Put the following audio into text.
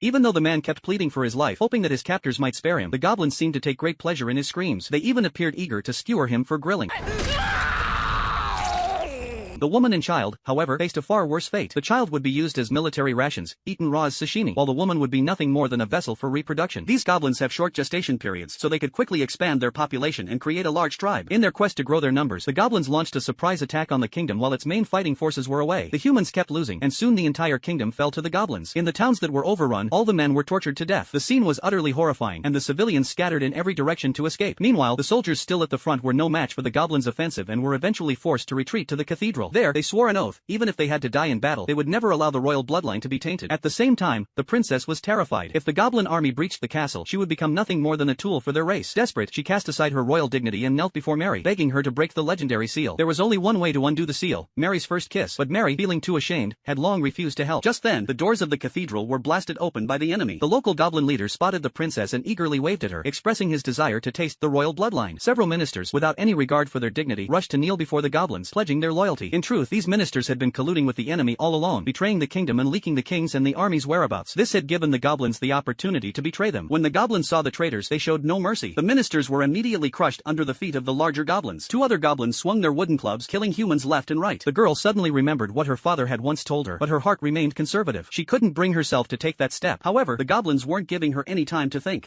Even though the man kept pleading for his life, hoping that his captors might spare him, the goblins seemed to take great pleasure in his screams. They even appeared eager to skewer him for grilling. The woman and child, however, faced a far worse fate. The child would be used as military rations, eaten raw as sashimi, while the woman would be nothing more than a vessel for reproduction. These goblins have short gestation periods, so they could quickly expand their population and create a large tribe. In their quest to grow their numbers, the goblins launched a surprise attack on the kingdom while its main fighting forces were away. The humans kept losing, and soon the entire kingdom fell to the goblins. In the towns that were overrun, all the men were tortured to death. The scene was utterly horrifying, and the civilians scattered in every direction to escape. Meanwhile, the soldiers still at the front were no match for the goblins' offensive and were eventually forced to retreat to the cathedral. There, they swore an oath. Even if they had to die in battle, they would never allow the royal bloodline to be tainted. At the same time, the princess was terrified. If the goblin army breached the castle, she would become nothing more than a tool for their race. Desperate, she cast aside her royal dignity and knelt before Mary, begging her to break the legendary seal. There was only one way to undo the seal: Mary's first kiss. But Mary, feeling too ashamed, had long refused to help. Just then, the doors of the cathedral were blasted open by the enemy. The local goblin leader spotted the princess and eagerly waved at her, expressing his desire to taste the royal bloodline. Several ministers, without any regard for their dignity, rushed to kneel before the goblins, pledging their loyalty. In truth, these ministers had been colluding with the enemy all alone, betraying the kingdom and leaking the king's and the army's whereabouts. This had given the goblins the opportunity to betray them. When the goblins saw the traitors, they showed no mercy. The ministers were immediately crushed under the feet of the larger goblins. Two other goblins swung their wooden clubs, killing humans left and right. The girl suddenly remembered what her father had once told her, but her heart remained conservative. She couldn't bring herself to take that step. However, the goblins weren't giving her any time to think.